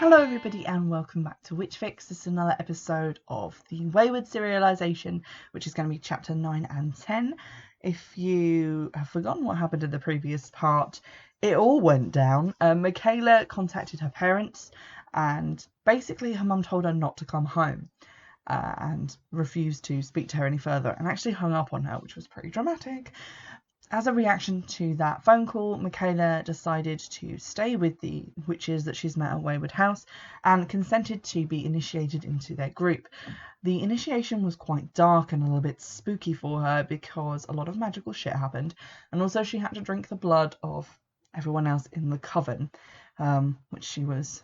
Hello everybody and welcome back to WitchFix. This is another episode of the Waywood serialization, which is going to be chapter 9 and 10. If you have forgotten what happened in the previous part, it all went down. Michaela contacted her parents and basically her mum told her not to come home and refused to speak to her any further and actually hung up on her, which was pretty dramatic. As a reaction to that phone call, Michaela decided to stay with the witches that she's met at Waywood House and consented to be initiated into their group. The initiation was quite dark and a little bit spooky for her because a lot of magical shit happened, and also she had to drink the blood of everyone else in the coven, which she was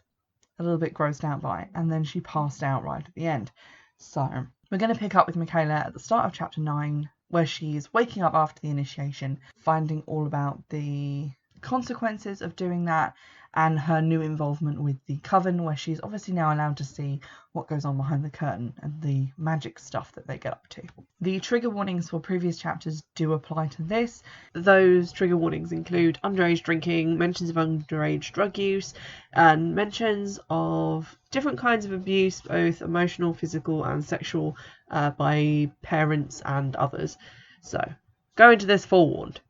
a little bit grossed out by, and then she passed out right at the end. So we're going to pick up with Michaela at the start of chapter 9, where she's waking up after the initiation, finding all about the consequences of doing that and her new involvement with the coven, where she's obviously now allowed to see what goes on behind the curtain and the magic stuff that they get up to. The trigger warnings for previous chapters do apply to this. Those trigger warnings include underage drinking, mentions of underage drug use, and mentions of different kinds of abuse, both emotional, physical and sexual, by parents and others. So go into this forewarned.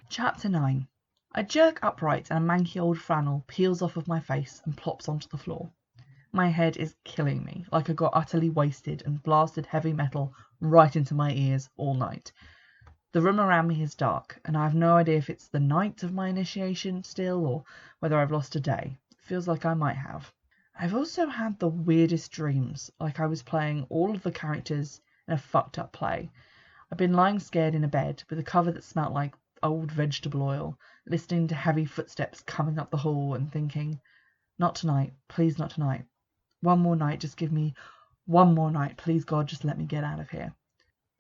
Chapter 9. I jerk upright and a manky old flannel peels off of my face and plops onto the floor. My head is killing me, like I got utterly wasted and blasted heavy metal right into my ears all night. The room around me is dark, and I have no idea if it's the night of my initiation still, or whether I've lost a day. It feels like I might have. I've also had the weirdest dreams, like I was playing all of the characters in a fucked up play. I've been lying scared in a bed with a cover that smelt like old vegetable oil, listening to heavy footsteps coming up the hall and thinking, not tonight, please not tonight. One more night, just give me one more night, please God, just let me get out of here.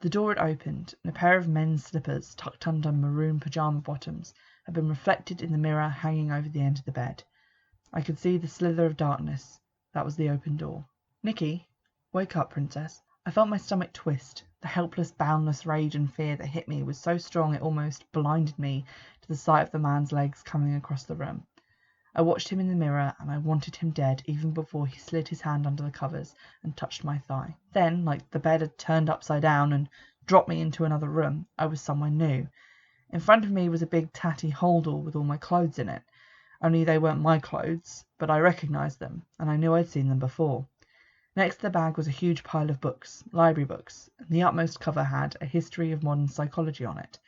The door had opened, and a pair of men's slippers tucked under maroon pyjama bottoms had been reflected in the mirror hanging over the end of the bed. I could see the slither of darkness. That was the open door. Nikki, wake up, princess. I felt my stomach twist. The helpless, boundless rage and fear that hit me was so strong it almost blinded me to the sight of the man's legs coming across the room. I watched him in the mirror, and I wanted him dead even before he slid his hand under the covers and touched my thigh. Then, like the bed had turned upside down and dropped me into another room, I was somewhere new. In front of me was a big tatty holdall with all my clothes in it. Only they weren't my clothes, but I recognised them, and I knew I'd seen them before. Next to the bag was a huge pile of books, library books, and the upmost cover had A History of Modern Psychology on it.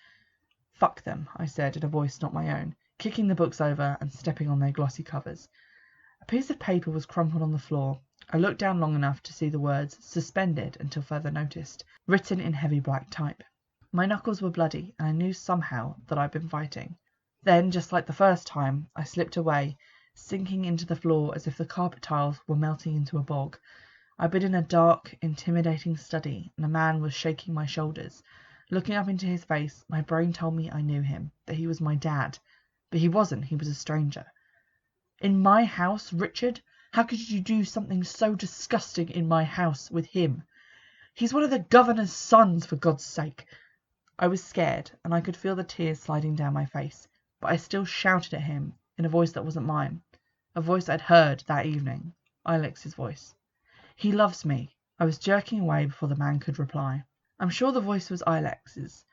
Fuck them, I said in a voice not my own, kicking the books over and stepping on their glossy covers. A piece of paper was crumpled on the floor. I looked down long enough to see the words "suspended until further notice," written in heavy black type. My knuckles were bloody, and I knew somehow that I'd been fighting. Then, just like the first time, I slipped away, sinking into the floor as if the carpet tiles were melting into a bog. I'd been in a dark, intimidating study, and a man was shaking my shoulders. Looking up into his face, my brain told me I knew him, that he was my dad. But he wasn't, he was a stranger. In my house, Richard? How could you do something so disgusting in my house with him? He's one of the governor's sons, for God's sake. I was scared, and I could feel the tears sliding down my face, but I still shouted at him in a voice that wasn't mine, a voice I'd heard that evening, Ilex's voice. He loves me. I was jerking away before the man could reply. I'm sure the voice was Ilex's.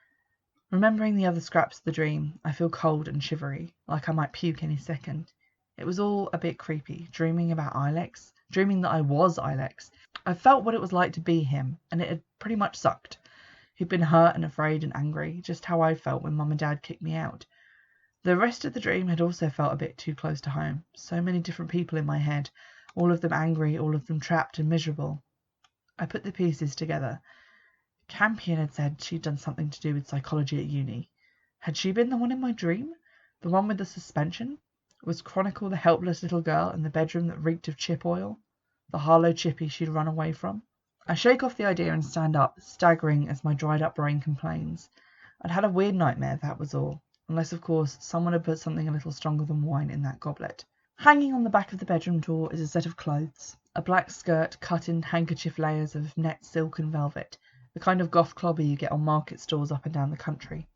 Remembering the other scraps of the dream, I feel cold and shivery, like I might puke any second. It was all a bit creepy, dreaming about Ilex, dreaming that I was Ilex. I felt what it was like to be him, and it had pretty much sucked. He'd been hurt and afraid and angry, just how I felt when Mum and Dad kicked me out. The rest of the dream had also felt a bit too close to home. So many different people in my head, all of them angry, all of them trapped and miserable. I put the pieces together. Campion had said she'd done something to do with psychology at uni. Had she been the one in my dream? The one with the suspension? Was Chronicle the helpless little girl in the bedroom that reeked of chip oil? The Harlow chippy she'd run away from? I shake off the idea and stand up, staggering as my dried-up brain complains. I'd had a weird nightmare, that was all. Unless, of course, someone had put something a little stronger than wine in that goblet. Hanging on the back of the bedroom door is a set of clothes. A black skirt cut in handkerchief layers of net silk and velvet, the kind of goth clobber you get on market stalls up and down the country.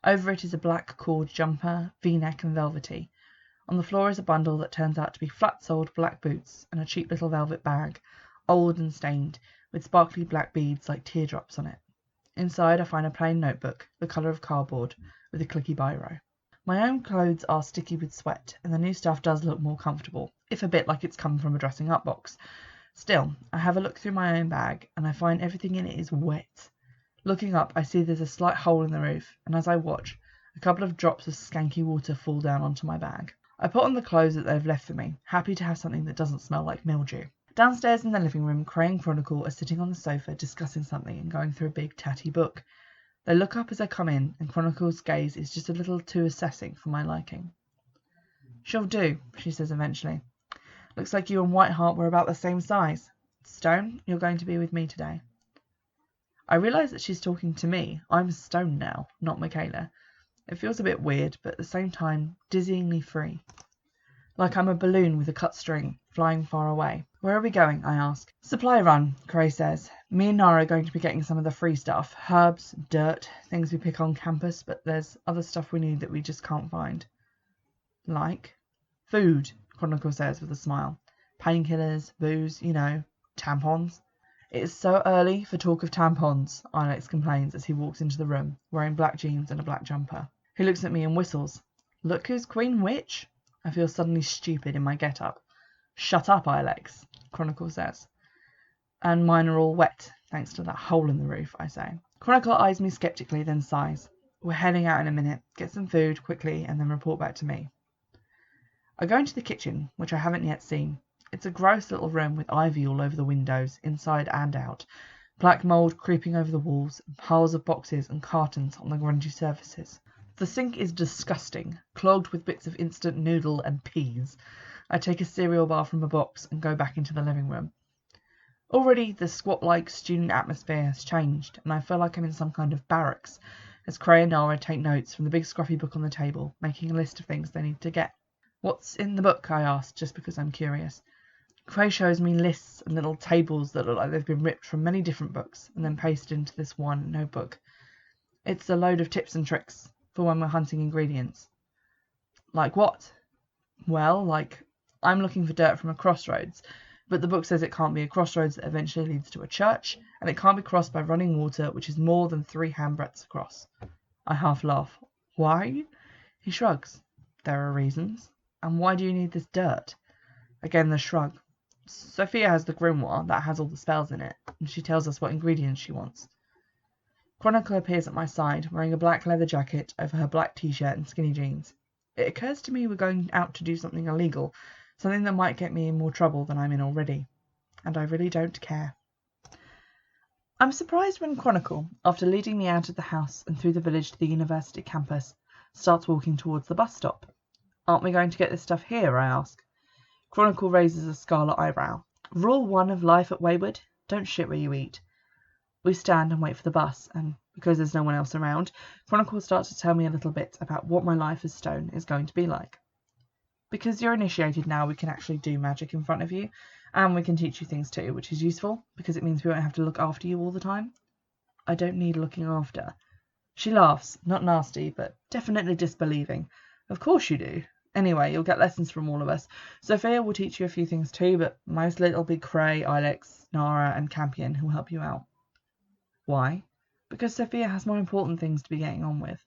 Over it is a black cord jumper, V-neck and velvety. On the floor is a bundle that turns out to be flat-soled black boots and a cheap little velvet bag, old and stained, with sparkly black beads like teardrops on it. Inside I find a plain notebook, the colour of cardboard, with a clicky biro. My own clothes are sticky with sweat, and the new stuff does look more comfortable, if a bit like it's come from a dressing-up box. Still, I have a look through my own bag, and I find everything in it is wet. Looking up, I see there's a slight hole in the roof, and as I watch, a couple of drops of skanky water fall down onto my bag. I put on the clothes that they've left for me, happy to have something that doesn't smell like mildew. Downstairs in the living room, Cray and Chronicle are sitting on the sofa discussing something and going through a big tatty book. They look up as I come in, and Chronicle's gaze is just a little too assessing for my liking. "She'll do," she says eventually. "Looks like you and Whiteheart were about the same size. Stone, you're going to be with me today." I realise that she's talking to me. I'm Stone now, not Michaela. It feels a bit weird, but at the same time, dizzyingly free. Like I'm a balloon with a cut string, flying far away. "Where are we going?" I ask. "Supply run," Cray says. "Me and Nora are going to be getting some of the free stuff. Herbs, dirt, things we pick on campus, but there's other stuff we need that we just can't find." "Like?" "Food," Chronicle says with a smile. "Painkillers, booze, tampons." "It is so early for talk of tampons," Alex complains as he walks into the room, wearing black jeans and a black jumper. He looks at me and whistles. "Look who's Queen Witch." I feel suddenly stupid in my get-up. "Shut up, Alex," Chronicle says. "And mine are all wet, thanks to that hole in the roof," I say. Chronicle eyes me skeptically, then sighs. "We're heading out in a minute. Get some food, quickly, and then report back to me." I go into the kitchen, which I haven't yet seen. It's a gross little room with ivy all over the windows, inside and out, black mould creeping over the walls, and piles of boxes and cartons on the grungy surfaces. The sink is disgusting, clogged with bits of instant noodle and peas. I take a cereal bar from a box and go back into the living room. Already the squat-like student atmosphere has changed, and I feel like I'm in some kind of barracks, as Cray and Nora take notes from the big scruffy book on the table, making a list of things they need to get. "What's in the book?" I ask, just because I'm curious. Cray shows me lists and little tables that look like they've been ripped from many different books and then pasted into this one notebook. It's a load of tips and tricks for when we're hunting ingredients. "Like what?" "Well, like, I'm looking for dirt from a crossroads, but the book says it can't be a crossroads that eventually leads to a church, and it can't be crossed by running water, which is more than 3 handbreadths across." I half laugh. "Why?" He shrugs. "There are reasons." "And why do you need this dirt?" Again the shrug. "Sophia has the grimoire that has all the spells in it, and she tells us what ingredients she wants." Chronicle appears at my side, wearing a black leather jacket over her black t-shirt and skinny jeans. It occurs to me we're going out to do something illegal, something that might get me in more trouble than I'm in already, and I really don't care. I'm surprised when Chronicle, after leading me out of the house and through the village to the university campus, starts walking towards the bus stop. "Aren't we going to get this stuff here?" I ask. Chronicle raises a scarlet eyebrow. "Rule 1 of life at Waywood, don't shit where you eat." We stand and wait for the bus, and because there's no one else around, Chronicle starts to tell me a little bit about what my life as Stone is going to be like. "Because you're initiated now, we can actually do magic in front of you, and we can teach you things too, which is useful, because it means we won't have to look after you all the time." "I don't need looking after." She laughs, not nasty, but definitely disbelieving. "Of course you do. Anyway, you'll get lessons from all of us. Sophia will teach you a few things too, but mostly it'll be Cray, Alex, Nora, and Campion who'll help you out." "Why?" "Because Sophia has more important things to be getting on with."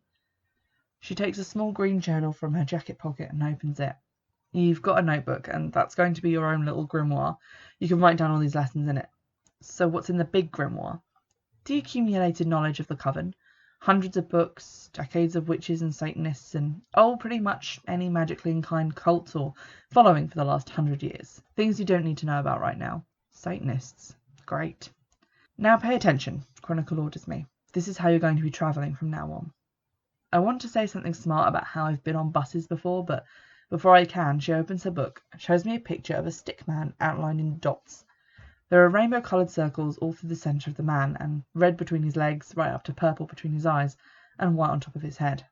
She takes a small green journal from her jacket pocket and opens it. "You've got a notebook, and that's going to be your own little grimoire. You can write down all these lessons in it." "So what's in the big grimoire?" "The accumulated knowledge of the coven. Hundreds of books, decades of witches and Satanists, and pretty much any magically inclined cult or following for the last 100 years. Things you don't need to know about right now." "Satanists. Great." "Now pay attention," Chronicle orders me. "This is how you're going to be travelling from now on." I want to say something smart about how I've been on buses before, but before I can, she opens her book and shows me a picture of a stick man outlined in dots. There are rainbow-coloured circles all through the centre of the man, and red between his legs, right up to purple between his eyes, and white on top of his head.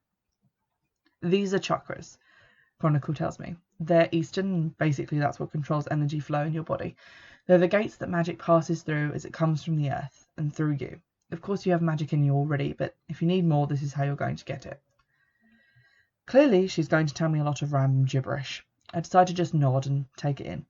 "These are chakras," Chronicle tells me. "They're Eastern, and basically that's what controls energy flow in your body. They're the gates that magic passes through as it comes from the earth, and through you. Of course you have magic in you already, but if you need more, this is how you're going to get it." Clearly, she's going to tell me a lot of random gibberish. I decide to just nod and take it in.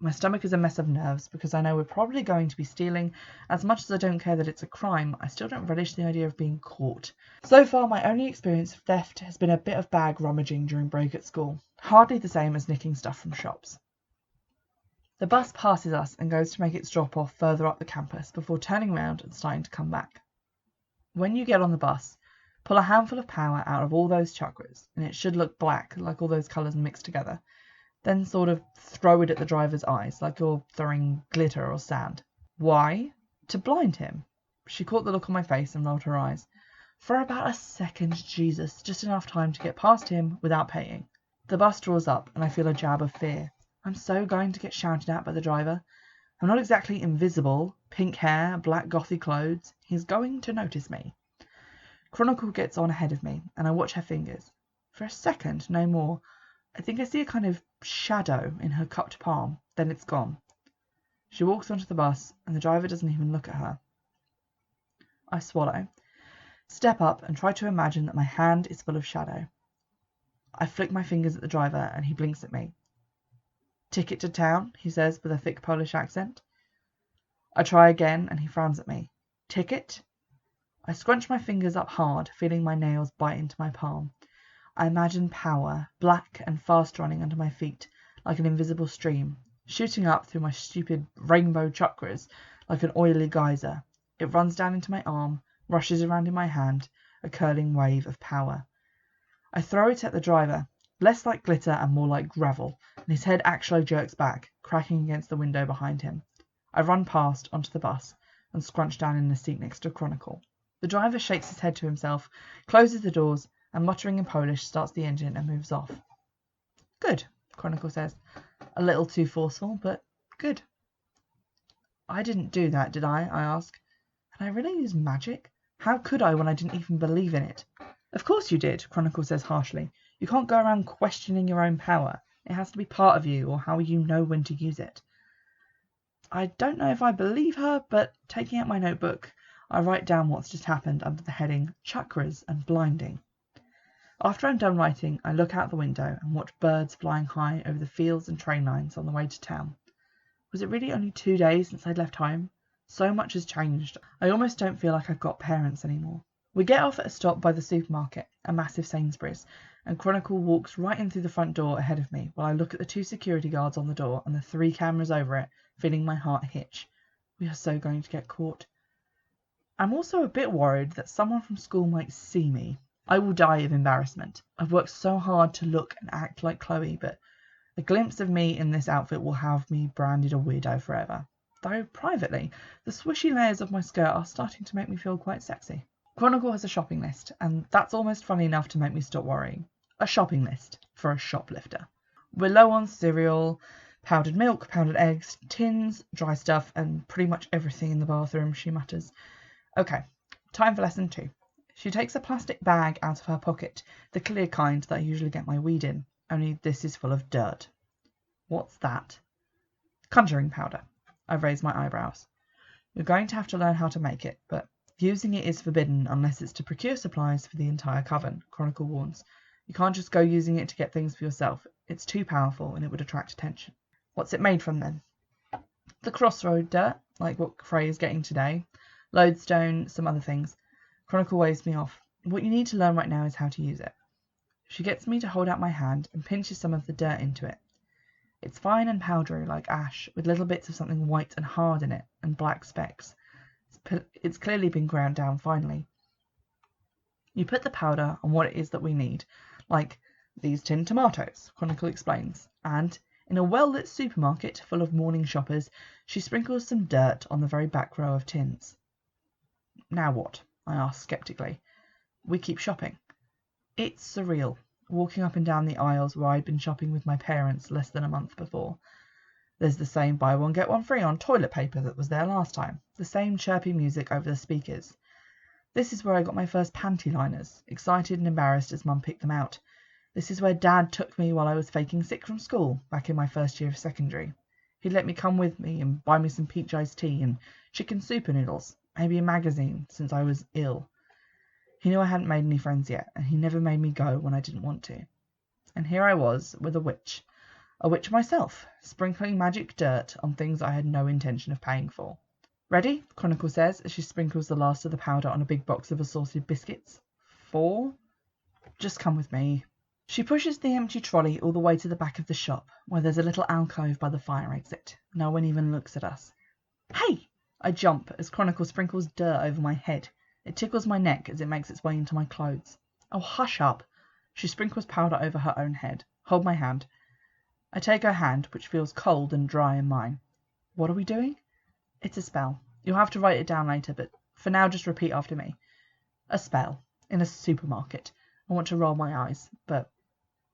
My stomach is a mess of nerves because I know we're probably going to be stealing. As much as I don't care that it's a crime, I still don't relish the idea of being caught. So far, my only experience of theft has been a bit of bag rummaging during break at school. Hardly the same as nicking stuff from shops. The bus passes us and goes to make its drop off further up the campus before turning around and starting to come back. When you get on the bus, pull a handful of power out of all those chakras, and it should look black, like all those colours mixed together. Then sort of throw it at the driver's eyes, like you're throwing glitter or sand. Why? To blind him. She caught the look on my face and rolled her eyes. For about a second, Jesus, just enough time to get past him without paying. The bus draws up, and I feel a jab of fear. I'm so going to get shouted at by the driver. I'm not exactly invisible, pink hair, black gothy clothes. He's going to notice me. Chronicle gets on ahead of me, and I watch her fingers. For a second, no more. I think I see a kind of shadow in her cupped palm, then it's gone. She walks onto the bus, and the driver doesn't even look at her. I swallow, step up, and try to imagine that my hand is full of shadow. I flick my fingers at the driver, and he blinks at me. Ticket to town, he says with a thick Polish accent. I try again, and he frowns at me. Ticket? I scrunch my fingers up hard, feeling my nails bite into my palm. I imagine power, black and fast running under my feet, like an invisible stream, shooting up through my stupid rainbow chakras like an oily geyser. It runs down into my arm, rushes around in my hand, a curling wave of power. I throw it at the driver, less like glitter and more like gravel, and his head actually jerks back, cracking against the window behind him. I run past onto the bus and scrunch down in the seat next to Chronicle. The driver shakes his head to himself, closes the doors, and muttering in Polish, starts the engine and moves off. Good, Chronicle says. A little too forceful, but good. I didn't do that, did I ask. Had I really used magic? How could I when I didn't even believe in it? Of course you did, Chronicle says harshly. You can't go around questioning your own power. It has to be part of you, or how will you know when to use it? I don't know if I believe her, but taking out my notebook, I write down what's just happened under the heading Chakras and Blinding. After I'm done writing, I look out the window and watch birds flying high over the fields and train lines on the way to town. Was it really only 2 days since I'd left home? So much has changed. I almost don't feel like I've got parents anymore. We get off at a stop by the supermarket, a massive Sainsbury's, and Chronicle walks right in through the front door ahead of me while I look at the 2 security guards on the door and the 3 cameras over it, feeling my heart hitch. We are so going to get caught. I'm also a bit worried that someone from school might see me. I will die of embarrassment. I've worked so hard to look and act like Chloe, but a glimpse of me in this outfit will have me branded a weirdo forever. Though privately, the swishy layers of my skirt are starting to make me feel quite sexy. Chronicle has a shopping list, and that's almost funny enough to make me stop worrying. A shopping list for a shoplifter. We're low on cereal, powdered milk, powdered eggs, tins, dry stuff, and pretty much everything in the bathroom, she mutters. Okay, time for lesson 2. She takes a plastic bag out of her pocket, the clear kind that I usually get my weed in, only this is full of dirt. What's that? Conjuring powder. I raise my eyebrows. You're going to have to learn how to make it, but using it is forbidden unless it's to procure supplies for the entire coven, Chronicle warns. You can't just go using it to get things for yourself. It's too powerful and it would attract attention. What's it made from then? The crossroad dirt, like what Frey is getting today. Lodestone, some other things. Chronicle waves me off. What you need to learn right now is how to use it. She gets me to hold out my hand and pinches some of the dirt into it. It's fine and powdery like ash, with little bits of something white and hard in it, and black specks. It's clearly been ground down finely. You put the powder on what it is that we need, like these tinned tomatoes, Chronicle explains, and in a well-lit supermarket full of morning shoppers, she sprinkles some dirt on the very back row of tins. Now what? I ask sceptically. We keep shopping. It's surreal, walking up and down the aisles where I'd been shopping with my parents less than a month before. There's the same buy one get one free on toilet paper that was there last time, the same chirpy music over the speakers. This is where I got my first panty liners, excited and embarrassed as Mum picked them out. This is where Dad took me while I was faking sick from school, back in my first year of secondary. He'd let me come with me and buy me some peach iced tea and chicken super noodles, maybe a magazine, since I was ill. He knew I hadn't made any friends yet, and he never made me go when I didn't want to. And here I was with a witch myself, sprinkling magic dirt on things I had no intention of paying for. Ready? Chronicle says as she sprinkles the last of the powder on a big box of assorted biscuits. 4? Just come with me. She pushes the empty trolley all the way to the back of the shop, where there's a little alcove by the fire exit. No one even looks at us. Hey! I jump as Chronicle sprinkles dirt over my head. It tickles my neck as it makes its way into my clothes. Oh, hush up! She sprinkles powder over her own head. Hold my hand. I take her hand, which feels cold and dry in mine. What are we doing? It's a spell. You'll have to write it down later, but for now just repeat after me. A spell. In a supermarket. I want to roll my eyes, but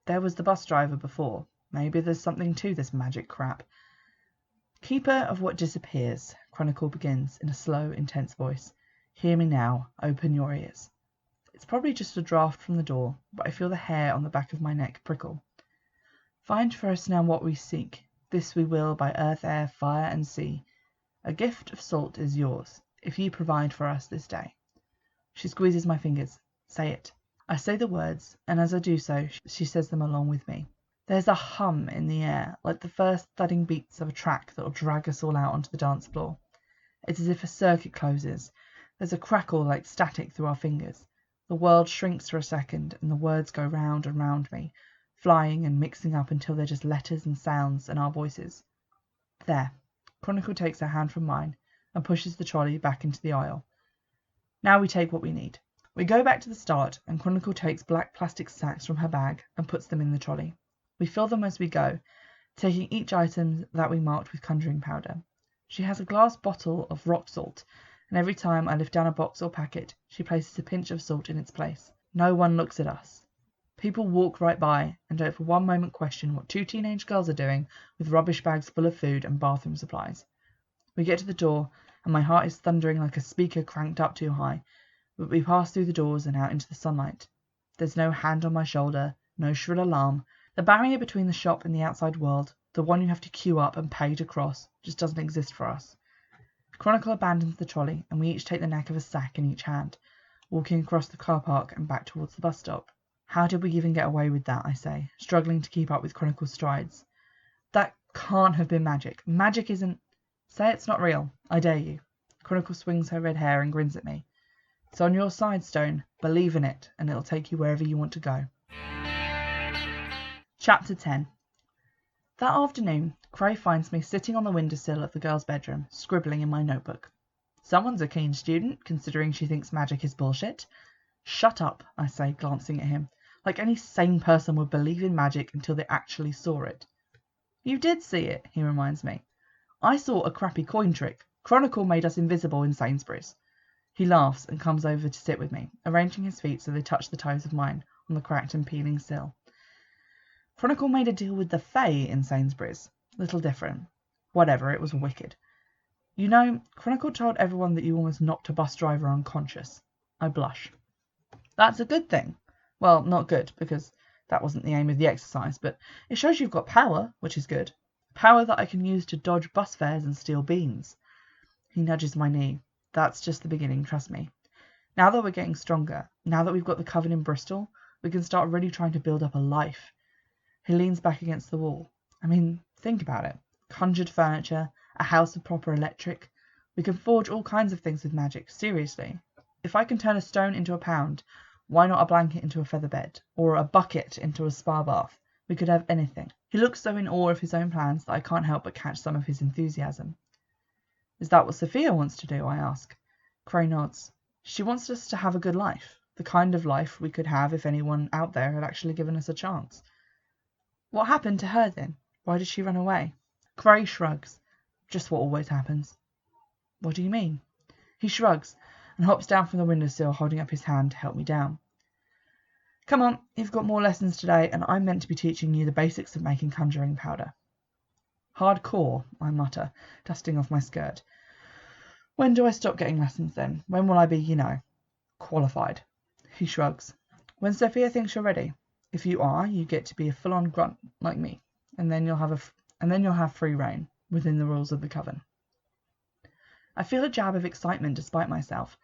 there was the bus driver before. Maybe there's something to this magic crap. Keeper of what disappears, Chronicle begins in a slow, intense voice. Hear me now. Open your ears. It's probably just a draft from the door, but I feel the hair on the back of my neck prickle. Find for us now what we seek. This we will by earth, air, fire, and sea. A gift of salt is yours, if ye provide for us this day. She squeezes my fingers. Say it. I say the words, and as I do so, she says them along with me. There's a hum in the air, like the first thudding beats of a track that'll drag us all out onto the dance floor. It's as if a circuit closes. There's a crackle like static through our fingers. The world shrinks for a second, and the words go round and round me, flying and mixing up until they're just letters and sounds and our voices. There. Chronicle takes her hand from mine and pushes the trolley back into the aisle. Now we take what we need. We go back to the start, and Chronicle takes black plastic sacks from her bag and puts them in the trolley. We fill them as we go, taking each item that we marked with conjuring powder. She has a glass bottle of rock salt, and every time I lift down a box or packet, she places a pinch of salt in its place. No one looks at us. People walk right by and don't for one moment question what 2 teenage girls are doing with rubbish bags full of food and bathroom supplies. We get to the door, and my heart is thundering like a speaker cranked up too high, but we pass through the doors and out into the sunlight. There's no hand on my shoulder, no shrill alarm. The barrier between the shop and the outside world, the one you have to queue up and pay to cross, just doesn't exist for us. Chronicle abandons the trolley, and we each take the neck of a sack in each hand, walking across the car park and back towards the bus stop. How did we even get away with that, I say, struggling to keep up with Chronicle's strides. That can't have been magic. Magic isn't... Say it's not real. I dare you. Chronicle swings her red hair and grins at me. It's on your side, Stone. Believe in it, and it'll take you wherever you want to go. Chapter 10. That afternoon, Cray finds me sitting on the windowsill of the girls' bedroom, scribbling in my notebook. Someone's a keen student, considering she thinks magic is bullshit. Shut up, I say, glancing at him, like any sane person would believe in magic until they actually saw it. You did see it, he reminds me. I saw a crappy coin trick. Chronicle made us invisible in Sainsbury's. He laughs and comes over to sit with me, arranging his feet so they touch the toes of mine on the cracked and peeling sill. Chronicle made a deal with the Fae in Sainsbury's. Little different. Whatever, it was wicked. You know, Chronicle told everyone that you almost knocked a bus driver unconscious. I blush. That's a good thing. Well, not good, because that wasn't the aim of the exercise, but it shows you've got power, which is good. Power that I can use to dodge bus fares and steal beans. He nudges my knee. That's just the beginning, trust me. Now that we're getting stronger, now that we've got the coven in Bristol, we can start really trying to build up a life. He leans back against the wall. I mean, think about it. Conjured furniture, a house with proper electric. We can forge all kinds of things with magic, seriously. If I can turn a stone into a pound, why not a blanket into a feather bed? Or a bucket into a spa bath? We could have anything. He looks so in awe of his own plans that I can't help but catch some of his enthusiasm. Is that what Sophia wants to do? I ask. Cray nods. She wants us to have a good life. The kind of life we could have if anyone out there had actually given us a chance. What happened to her then? Why did she run away? Cray shrugs. Just what always happens. What do you mean? He shrugs and hops down from the windowsill, holding up his hand to help me down. Come on, you've got more lessons today, and I'm meant to be teaching you the basics of making conjuring powder. Hardcore, I mutter, dusting off my skirt. When do I stop getting lessons then? When will I be, qualified? He shrugs. When Sophia thinks you're ready. If you are, you get to be a full-on grunt like me, and then you'll have free reign within the rules of the coven. I feel a jab of excitement despite myself.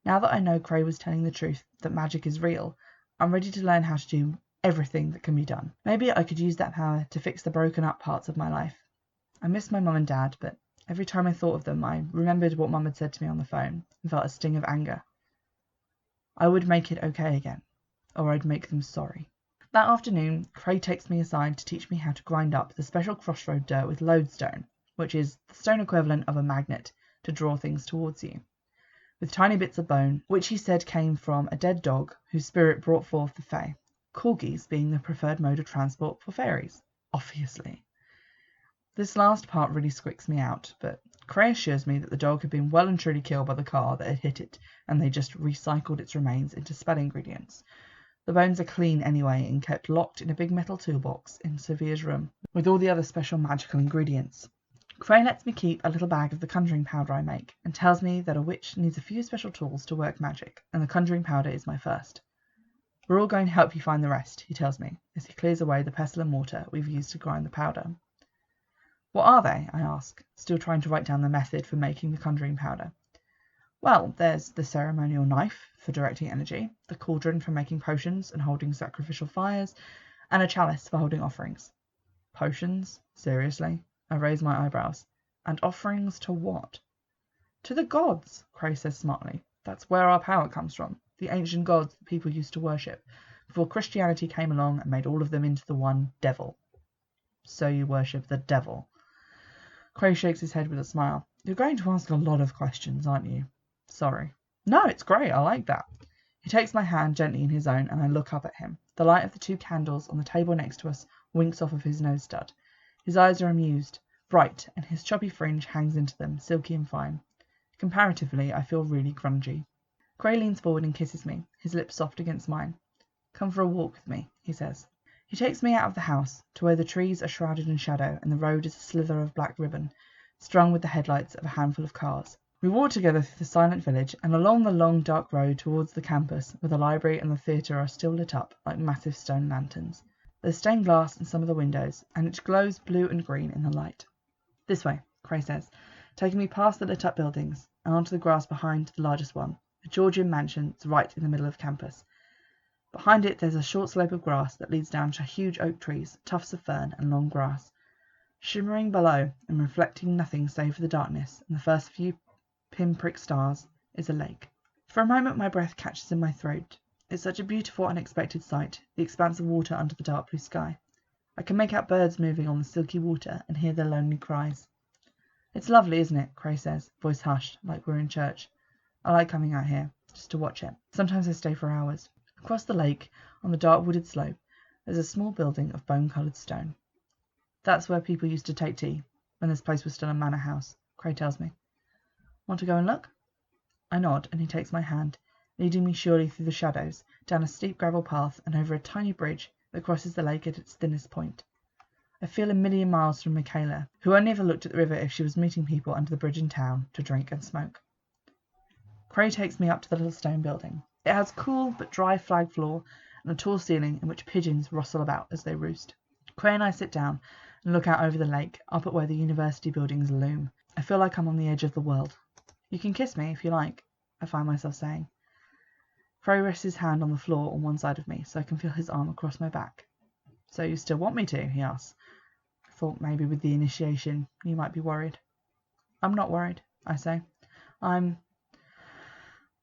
Now that I know Cray was telling the truth, that magic is real, I'm ready to learn how to do everything that can be done. Maybe I could use that power to fix the broken up parts of my life. I miss my mum and dad, but every time I thought of them, I remembered what Mum had said to me on the phone and felt a sting of anger. I would make it okay again, or I'd make them sorry. That afternoon, Cray takes me aside to teach me how to grind up the special crossroad dirt with lodestone, which is the stone equivalent of a magnet to draw things towards you, with tiny bits of bone, which he said came from a dead dog whose spirit brought forth the fae, corgis being the preferred mode of transport for fairies, obviously. This last part really squicks me out, but Cray assures me that the dog had been well and truly killed by the car that had hit it, and they just recycled its remains into spell ingredients. The bones are clean anyway and kept locked in a big metal toolbox in Sophia's room, with all the other special magical ingredients. Cray lets me keep a little bag of the conjuring powder I make, and tells me that a witch needs a few special tools to work magic, and the conjuring powder is my first. We're all going to help you find the rest, he tells me, as he clears away the pestle and mortar we've used to grind the powder. What are they? I ask, still trying to write down the method for making the conjuring powder. Well, there's the ceremonial knife for directing energy, the cauldron for making potions and holding sacrificial fires, and a chalice for holding offerings. Potions? Seriously? I raise my eyebrows. And offerings to what? To the gods, Cray says smartly. That's where our power comes from. The ancient gods that people used to worship, before Christianity came along and made all of them into the one devil. So you worship the devil. Cray shakes his head with a smile. You're going to ask a lot of questions, aren't you? Sorry. No, it's great. I like that. He takes my hand gently in his own, and I look up at him. The light of the 2 candles on the table next to us winks off of his nose stud. His eyes are amused, bright, and his choppy fringe hangs into them, silky and fine. Comparatively, I feel really grungy. Cray leans forward and kisses me, his lips soft against mine. Come for a walk with me, he says. He takes me out of the house, to where the trees are shrouded in shadow and the road is a slither of black ribbon, strung with the headlights of a handful of cars. We walk together through the silent village and along the long dark road towards the campus, where the library and the theatre are still lit up like massive stone lanterns. There's stained glass in some of the windows, and it glows blue and green in the light. This way, Cray says, taking me past the lit up buildings and onto the grass behind the largest one, a Georgian mansion that's right in the middle of campus. Behind it there's a short slope of grass that leads down to huge oak trees, tufts of fern and long grass. Shimmering below and reflecting nothing save for the darkness and the first few pinprick stars is a lake. For a moment my breath catches in my throat. It's such a beautiful unexpected sight, the expanse of water under the dark blue sky. I can make out birds moving on the silky water and hear their lonely cries. It's lovely, isn't it? Cray says, voice hushed, like we're in church. I like coming out here, just to watch it. Sometimes I stay for hours. Across the lake, on the dark wooded slope, there's a small building of bone-coloured stone. That's where people used to take tea, when this place was still a manor house, Cray tells me. Want to go and look? I nod, and he takes my hand, leading me surely through the shadows, down a steep gravel path and over a tiny bridge that crosses the lake at its thinnest point. I feel a million miles from Michaela, who only ever looked at the river if she was meeting people under the bridge in town to drink and smoke. Cray takes me up to the little stone building. It has cool but dry flag floor and a tall ceiling in which pigeons rustle about as they roost. Cray and I sit down and look out over the lake, up at where the university buildings loom. I feel like I'm on the edge of the world. You can kiss me if you like, I find myself saying. Cray rests his hand on the floor on one side of me, so I can feel his arm across my back. So you still want me to? He asks. I thought maybe with the initiation you might be worried. I'm not worried, I say. I'm...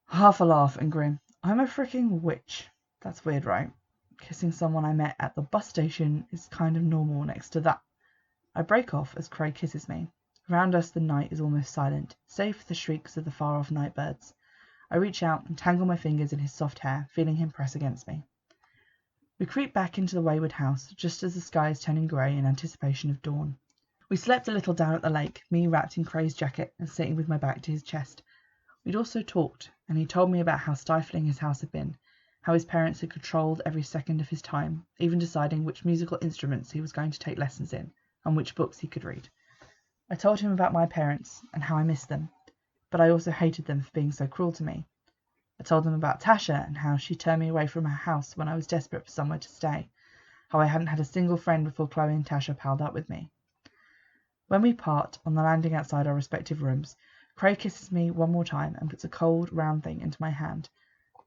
Half a laugh and grin. I'm a freaking witch. That's weird, right? Kissing someone I met at the bus station is kind of normal next to that. I break off as Cray kisses me. Around us the night is almost silent, save for the shrieks of the far-off night birds. I reach out and tangle my fingers in his soft hair, feeling him press against me. We creep back into the Waywood house, just as the sky is turning grey in anticipation of dawn. We slept a little down at the lake, me wrapped in Cray's jacket and sitting with my back to his chest. We'd also talked, and he told me about how stifling his house had been, how his parents had controlled every second of his time, even deciding which musical instruments he was going to take lessons in, and which books he could read. I told him about my parents, and how I missed them, but I also hated them for being so cruel to me. I told them about Tasha, and how she turned me away from her house when I was desperate for somewhere to stay, how I hadn't had a single friend before Chloe and Tasha palled up with me. When we part, on the landing outside our respective rooms, Cray kisses me one more time and puts a cold, round thing into my hand.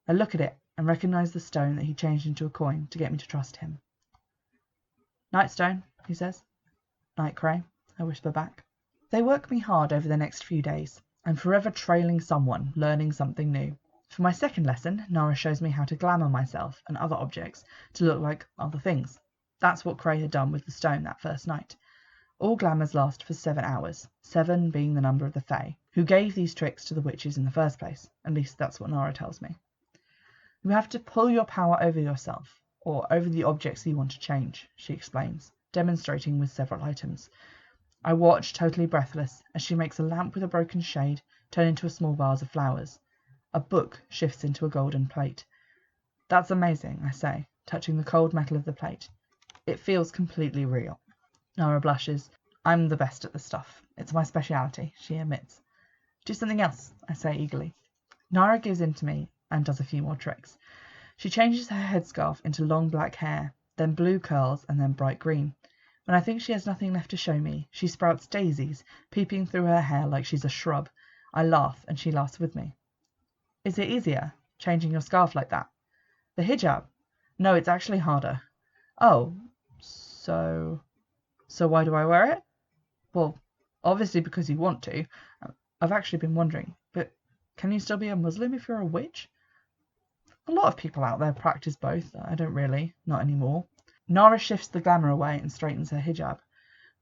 I look at it and recognise the stone that he changed into a coin to get me to trust him. "Night, Stone," he says. "Night, Cray," I whisper back. They work me hard over the next few days. I'm forever trailing someone, learning something new. For my second lesson, Nora shows me how to glamour myself and other objects to look like other things. That's what Cray had done with the stone that first night. All glamours last for 7 hours, 7 being the number of the Fae, who gave these tricks to the witches in the first place. At least that's what Nora tells me. You have to pull your power over yourself, or over the objects you want to change, she explains, demonstrating with several items. I watch, totally breathless, as she makes a lamp with a broken shade turn into a small vase of flowers. A book shifts into a golden plate. "That's amazing," I say, touching the cold metal of the plate. "It feels completely real." Nora blushes. "I'm the best at the stuff. It's my speciality," she admits. "Do something else," I say eagerly. Nora gives in to me and does a few more tricks. She changes her headscarf into long black hair, then blue curls, and then bright green. When I think she has nothing left to show me, she sprouts daisies, peeping through her hair like she's a shrub. I laugh, and she laughs with me. "Is it easier, changing your scarf like that?" "The hijab?" "No, it's actually harder." "Oh, so why do I wear it?" "Well, obviously because you want to. I've actually been wondering, but can you still be a Muslim if you're a witch?" "A lot of people out there practice both. I don't really, not anymore." Nora shifts the glamour away and straightens her hijab.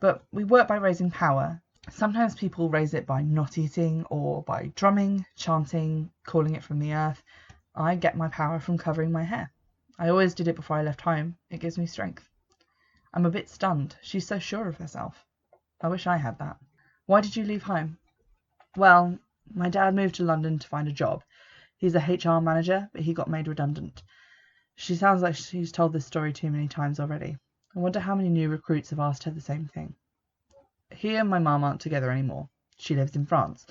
"But we work by raising power. Sometimes people raise it by not eating, or by drumming, chanting, calling it from the earth. I get my power from covering my hair. I always did it before I left home. It gives me strength." I'm a bit stunned. She's so sure of herself. I wish I had that. "Why did you leave home?" "Well, my dad moved to London to find a job. He's a HR manager, but he got made redundant." She sounds like she's told this story too many times already. I wonder how many new recruits have asked her the same thing. "He and my mum aren't together anymore. She lives in France.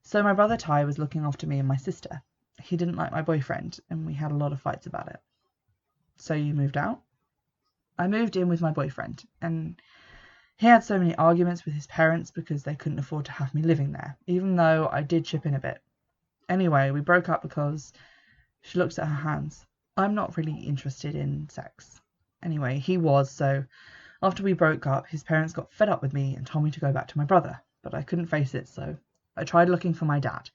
So my brother Ty was looking after me and my sister. He didn't like my boyfriend, and we had a lot of fights about it." "So you moved out?" "I moved in with my boyfriend, and he had so many arguments with his parents because they couldn't afford to have me living there, even though I did chip in a bit. Anyway, we broke up because..." She looks at her hands. "I'm not really interested in sex. Anyway, he was, so after we broke up, his parents got fed up with me and told me to go back to my brother, but I couldn't face it, so I tried looking for my dad."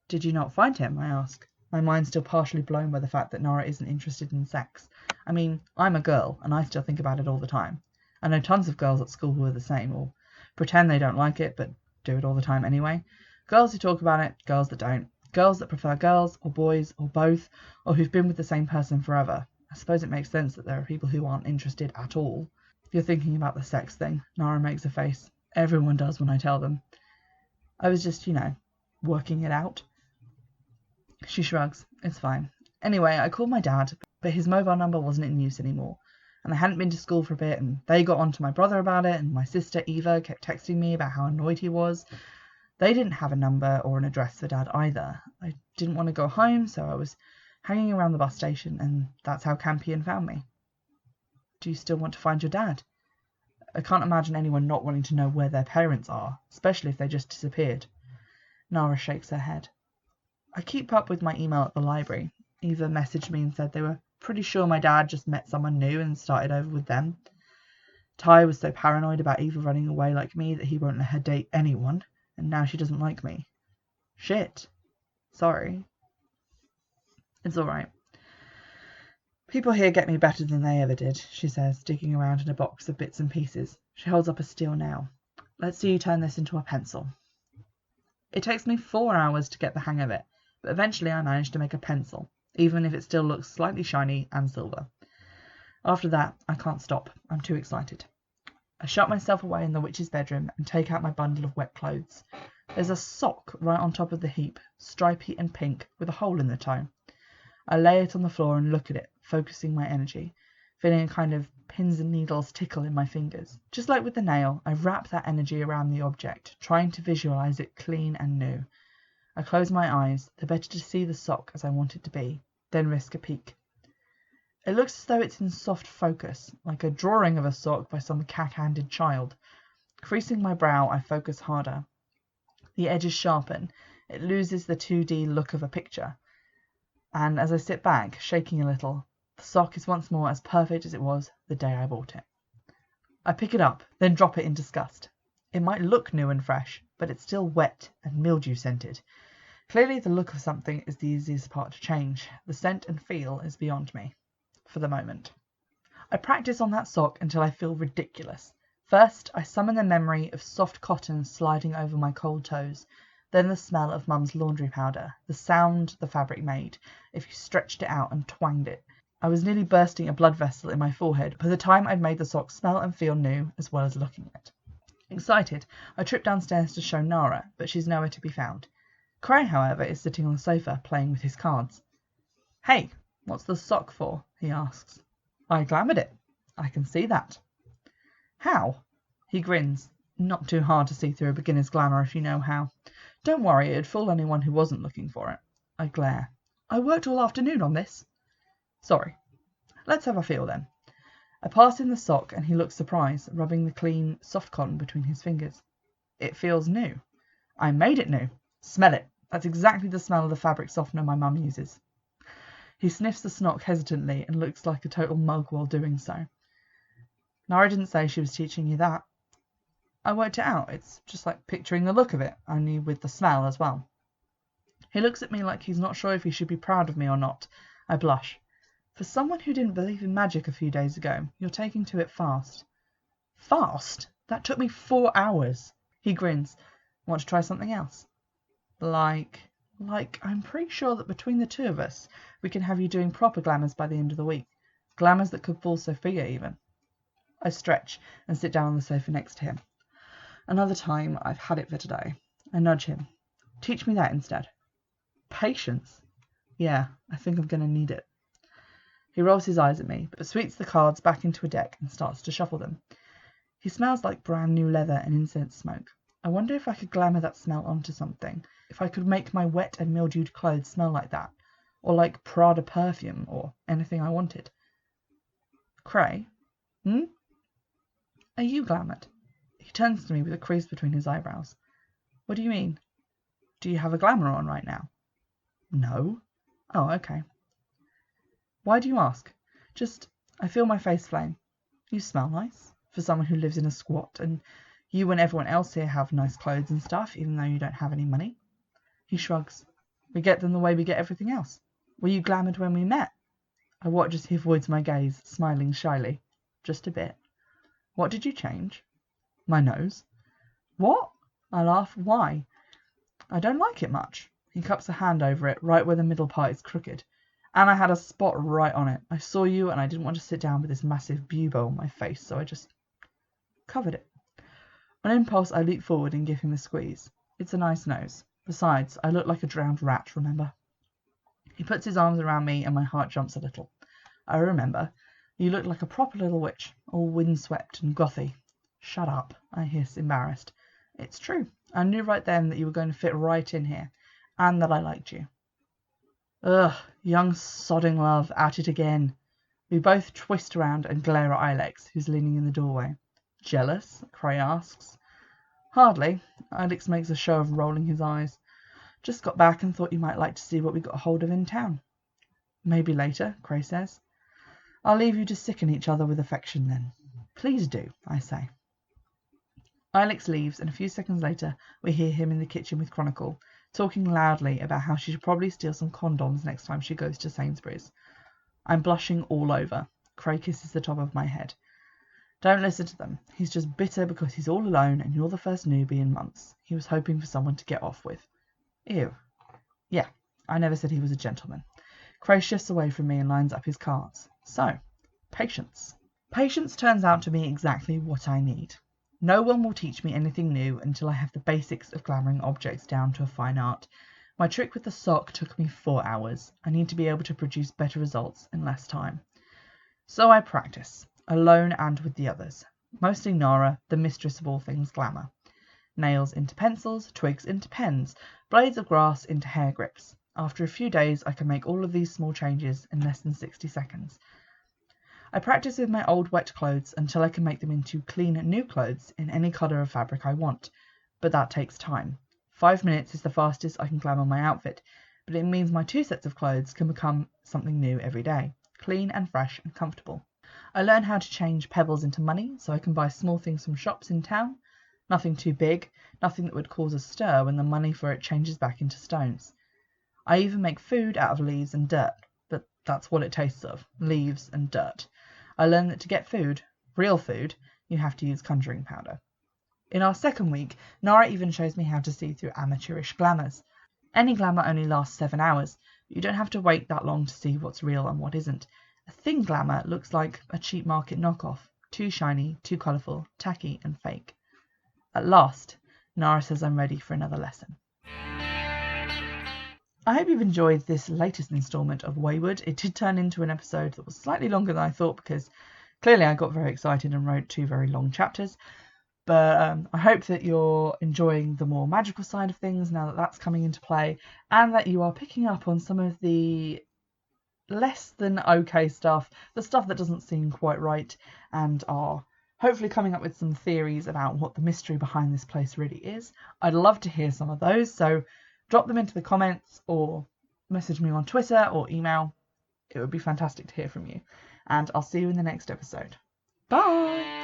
"Did you not find him?" I ask, my mind still partially blown by the fact that Nora isn't interested in sex. I mean, I'm a girl, and I still think about it all the time. I know tons of girls at school who are the same, or pretend they don't like it, but do it all the time anyway. Girls who talk about it, girls that don't. Girls that prefer girls, or boys, or both, or who've been with the same person forever. I suppose it makes sense that there are people who aren't interested at all. "You're thinking about the sex thing," Nora makes a face. "Everyone does when I tell them. I was just, working it out." She shrugs. "It's fine. Anyway, I called my dad, but his mobile number wasn't in use anymore. And I hadn't been to school for a bit, and they got on to my brother about it, and my sister Eva kept texting me about how annoyed he was. They didn't have a number or an address for Dad either. I didn't want to go home, so I was hanging around the bus station, and that's how Campion found me." "Do you still want to find your dad?" I can't imagine anyone not wanting to know where their parents are, especially if they just disappeared. Nora shakes her head. "I keep up with my email at the library. Eva messaged me and said they were pretty sure my dad just met someone new and started over with them. Ty was so paranoid about Eva running away like me that he won't let her date anyone, and now she doesn't like me. Shit. Sorry." "It's all right. People here get me better than they ever did," she says, digging around in a box of bits and pieces. She holds up a steel nail. "Let's see you turn this into a pencil." It takes me 4 hours to get the hang of it, but eventually I manage to make a pencil, even if it still looks slightly shiny and silver. After that, I can't stop. I'm too excited. I shut myself away in the witch's bedroom and take out my bundle of wet clothes. There's a sock right on top of the heap, stripy and pink, with a hole in the toe. I lay it on the floor and look at it, focusing my energy, feeling a kind of pins and needles tickle in my fingers. Just like with the nail, I wrap that energy around the object, trying to visualize it clean and new. I close my eyes, the better to see the sock as I want it to be, then risk a peek. It looks as though it's in soft focus, like a drawing of a sock by some cat-handed child. Creasing my brow, I focus harder. The edges sharpen. It loses the 2D look of a picture. And as I sit back, shaking a little, the sock is once more as perfect as it was the day I bought it. I pick it up, then drop it in disgust. It might look new and fresh, but it's still wet and mildew-scented. Clearly the look of something is the easiest part to change. The scent and feel is beyond me, for the moment. I practice on that sock until I feel ridiculous. First, I summon the memory of soft cotton sliding over my cold toes, then the smell of Mum's laundry powder, the sound the fabric made if you stretched it out and twanged it. I was nearly bursting a blood vessel in my forehead by the time I'd made the sock smell and feel new as well as looking at it. Excited, I trip downstairs to show Nora, but she's nowhere to be found. Cray, however, is sitting on the sofa playing with his cards. "Hey, what's the sock for?" he asks. "I glamoured it. I can see that." "How?" He grins. "Not too hard to see through a beginner's glamour if you know how. Don't worry, it'd fool anyone who wasn't looking for it." I glare. "I worked all afternoon on this." "Sorry. Let's have a feel then." I pass him the sock and he looks surprised, rubbing the clean, soft cotton between his fingers. "It feels new." "I made it new. Smell it. That's exactly the smell of the fabric softener my mum uses." He sniffs the snock hesitantly and looks like a total mug while doing so. "Nora didn't say she was teaching you that." "I worked it out. It's just like picturing the look of it, only with the smell as well." He looks at me like he's not sure if he should be proud of me or not. I blush. "For someone who didn't believe in magic a few days ago, you're taking to it fast." "Fast? That took me 4 hours." He grins. "Want to try something else?" Like, I'm pretty sure that between the two of us, we can have you doing proper glamours by the end of the week. Glamours that could fall Sophia even." I stretch and sit down on the sofa next to him. "Another time, I've had it for today." I nudge him. "Teach me that instead." "Patience?" "Yeah, I think I'm going to need it." He rolls his eyes at me, but sweeps the cards back into a deck and starts to shuffle them. He smells like brand new leather and incense smoke. I wonder if I could glamour that smell onto something, if I could make my wet and mildewed clothes smell like that, or like Prada perfume, or anything I wanted. "Cray? Are you glamoured?" He turns to me with a crease between his eyebrows. "What do you mean? Do you have a glamour on right now?" "No." "Oh, okay." "Why do you ask?" I feel my face flame. "You smell nice, for someone who lives in a squat, and you and everyone else here have nice clothes and stuff, even though you don't have any money." He shrugs. "We get them the way we get everything else. Were you glamoured when we met?" I watch as he avoids my gaze, smiling shyly. "Just a bit." "What did you change?" "My nose." "What?" I laugh. "Why?" "I don't like it much." He cups a hand over it, right where the middle part is crooked. "And I had a spot right on it. I saw you, and I didn't want to sit down with this massive bubo on my face, so I just covered it." On impulse, I leap forward and give him a squeeze. It's a nice nose. Besides, I look like a drowned rat, remember? He puts his arms around me, and my heart jumps a little. "I remember. You look like a proper little witch, all windswept and gothy." "Shut up," I hiss, embarrassed. "It's true. I knew right then that you were going to fit right in here, and that I liked you." Ugh, young sodding love, at it again. We both twist around and glare at Ilex, who's leaning in the doorway. "Jealous?" Cray asks. "Hardly." Ilex makes a show of rolling his eyes. "Just got back and thought you might like to see what we got hold of in town." "Maybe later," Cray says. "I'll leave you to sicken each other with affection then." "Please do," I say. Ilex leaves, and a few seconds later we hear him in the kitchen with Chronicle, talking loudly about how she should probably steal some condoms next time she goes to Sainsbury's. I'm blushing all over. Cray kisses the top of my head. "Don't listen to them. He's just bitter because he's all alone and you're the first newbie in months. He was hoping for someone to get off with." Ew. "Yeah, I never said he was a gentleman." Cray shifts away from me and lines up his cards. "So, patience." Patience turns out to be exactly what I need. No one will teach me anything new until I have the basics of glamouring objects down to a fine art. My trick with the sock took me 4 hours. I need to be able to produce better results in less time. So I practice, alone and with the others. Mostly Nora, the mistress of all things glamour. Nails into pencils, twigs into pens, blades of grass into hair grips. After a few days I can make all of these small changes in less than 60 seconds. I practice with my old wet clothes until I can make them into clean new clothes in any colour of fabric I want, but that takes time. 5 minutes is the fastest I can glamour my outfit, but it means my 2 sets of clothes can become something new every day, clean and fresh and comfortable. I learn how to change pebbles into money so I can buy small things from shops in town. Nothing too big, nothing that would cause a stir when the money for it changes back into stones. I even make food out of leaves and dirt, but that's what it tastes of, leaves and dirt. I learned that to get food, real food, you have to use conjuring powder. In our second week, Nora even shows me how to see through amateurish glamours. Any glamour only lasts 7 hours, but you don't have to wait that long to see what's real and what isn't. A thin glamour looks like a cheap market knockoff, too shiny, too colourful, tacky and fake. At last, Nora says I'm ready for another lesson. I hope you've enjoyed this latest instalment of Waywood. It did turn into an episode that was slightly longer than I thought because clearly I got very excited and wrote 2 very long chapters. But I hope that you're enjoying the more magical side of things now that that's coming into play, and that you are picking up on some of the less than okay stuff, the stuff that doesn't seem quite right, and are hopefully coming up with some theories about what the mystery behind this place really is. I'd love to hear some of those, so drop them into the comments or message me on Twitter or email. It would be fantastic to hear from you. And I'll see you in the next episode. Bye!